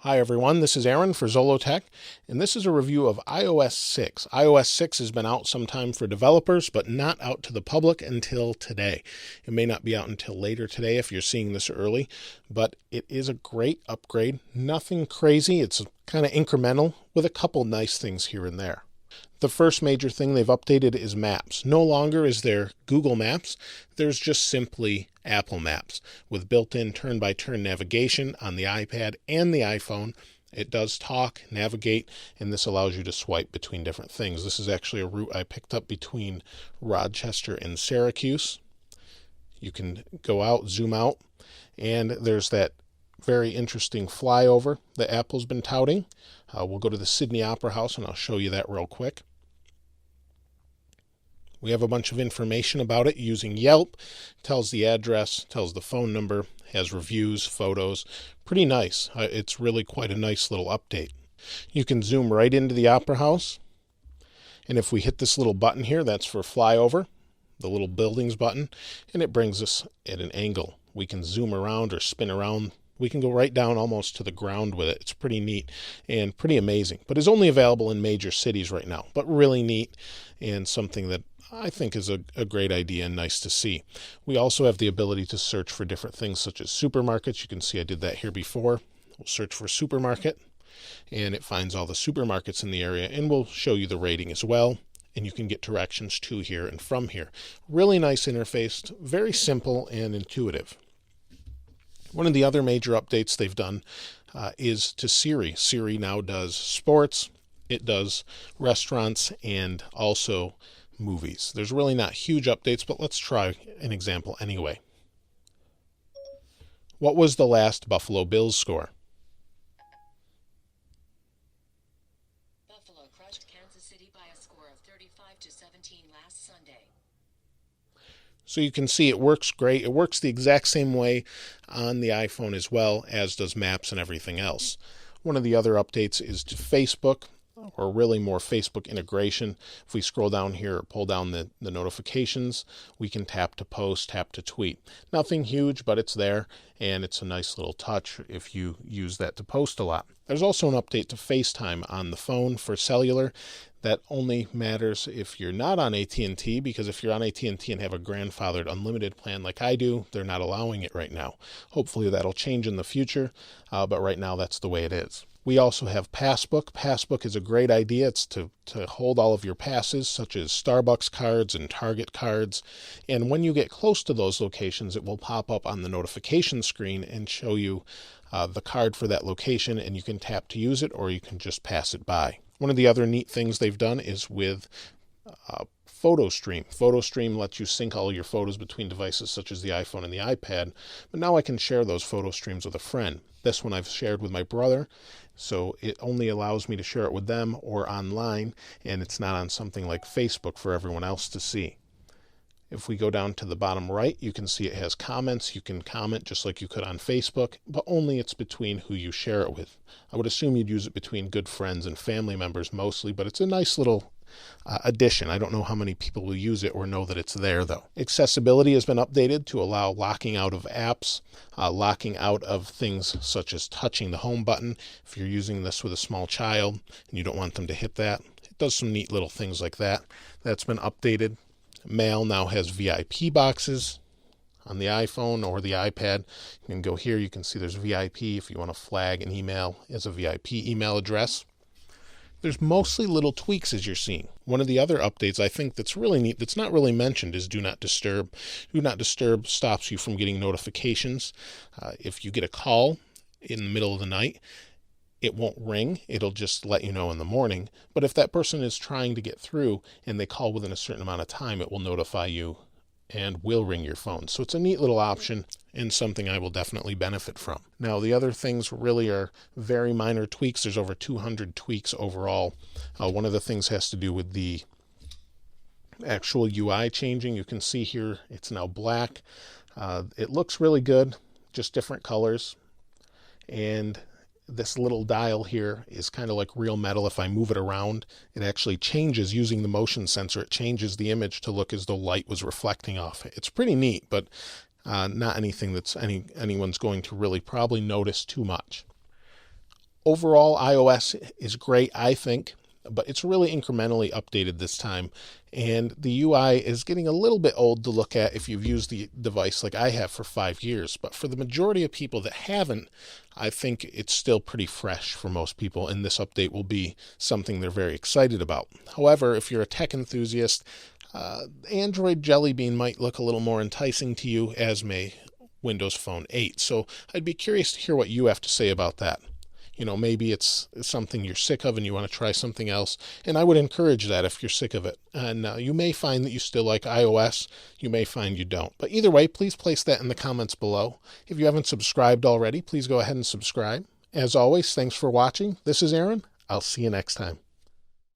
Hi everyone, this is Aaron for Zollotech, and this is a review of iOS 6. iOS 6 has been out sometime for developers, but not out to the public until today. It may not be out until later today if you're seeing this early, but it is a great upgrade. Nothing crazy, it's kind of incremental with a couple nice things here and there. The first major thing they've updated is Maps. No longer is there Google Maps, there's just simply Apple Maps with built-in turn-by-turn navigation on the iPad and the iPhone. It does talk, navigate, and this allows you to swipe between different things. This is actually a route I picked up between Rochester and Syracuse. You can go out, zoom out, and there's that very interesting flyover that Apple's been touting. We'll go to the Sydney Opera House and I'll show you that real quick. We have a bunch of information about it using Yelp. Tells the address, tells the phone number, has reviews, photos. Pretty nice. It's really quite a nice little update. You can zoom right into the Opera House. And if we hit this little button here, that's for flyover, the little buildings button, and it brings us at an angle. We can zoom around or spin around. We can go right down almost to the ground with it. It's pretty neat and pretty amazing, but is only available in major cities right now, but really neat and something that I think is a great idea and nice to see. We also have the ability to search for different things such as supermarkets. You can see I did that here before. We'll search for supermarket and it finds all the supermarkets in the area and we'll show you the rating as well. And you can get directions to here and from here. Really nice interface, very simple and intuitive. One of the other major updates they've done is to Siri. Siri now does sports, it does restaurants, and also movies. There's really not huge updates, but let's try an example anyway. What was the last Buffalo Bills score? Buffalo crushed Kansas City by a score of 35-17 last Sunday. So you can see it works great. It works the exact same way on the iPhone as well as does Maps and everything else. One of the other updates is to Facebook, or really more Facebook integration. If we scroll down here or pull down the notifications, we can tap to post, tap to tweet. Nothing huge, but it's there, and it's a nice little touch if you use that to post a lot. There's also an update to FaceTime on the phone for cellular. That only matters if you're not on AT&T, because if you're on AT&T and have a grandfathered unlimited plan like I do, they're not allowing it right now. Hopefully that'll change in the future, but right now that's the way it is. We also have Passbook. Passbook is a great idea. It's to hold all of your passes, such as Starbucks cards and Target cards. And when you get close to those locations, it will pop up on the notification screen and show you the card for that location, and you can tap to use it or you can just pass it by. One of the other neat things they've done is with PhotoStream. PhotoStream lets you sync all your photos between devices such as the iPhone and the iPad, but now I can share those photo streams with a friend. This one I've shared with my brother, so it only allows me to share it with them or online, and it's not on something like Facebook for everyone else to see. If we go down to the bottom right, you can see it has comments. You can comment just like you could on Facebook, but only it's between who you share it with. I would assume you'd use it between good friends and family members mostly, but it's a nice little addition. I don't know how many people will use it or know that it's there though. Accessibility has been updated to allow locking out of apps, locking out of things such as touching the home button. If you're using this with a small child and you don't want them to hit that, it does some neat little things like that. That's been updated. Mail now has VIP boxes on the iPhone or the iPad. You can go here, you can see there's VIP if you want to flag an email as a VIP email address. There's mostly little tweaks as you're seeing. One of the other updates I think that's really neat, that's not really mentioned, is Do Not Disturb. Do Not Disturb stops you from getting notifications. If you get a call in the middle of the night, it won't ring. It'll just let you know in the morning. But if that person is trying to get through and they call within a certain amount of time, it will notify you and will ring your phone. So it's a neat little option and something I will definitely benefit from. Now, the other things really are very minor tweaks. There's over 200 tweaks overall. One of the things has to do with the actual UI changing. You can see here it's now black. It looks really good, just different colors. And this little dial here is kind of like real metal. If I move it around, it actually changes using the motion sensor. It changes the image to look as though light was reflecting off it. It's pretty neat, but not anything that's anyone's going to really probably notice too much. Overall, iOS is great, I think, but it's really incrementally updated this time. And the UI is getting a little bit old to look at if you've used the device like I have for 5 years. But for the majority of people that haven't, I think it's still pretty fresh for most people, and this update will be something they're very excited about. However, if you're a tech enthusiast, Android Jelly Bean might look a little more enticing to you, as may Windows Phone 8. So I'd be curious to hear what you have to say about that. Maybe it's something you're sick of and you want to try something else. And I would encourage that if you're sick of it. And you may find that you still like iOS. You may find you don't. But either way, please place that in the comments below. If you haven't subscribed already, please go ahead and subscribe. As always, thanks for watching. This is Aaron. I'll see you next time.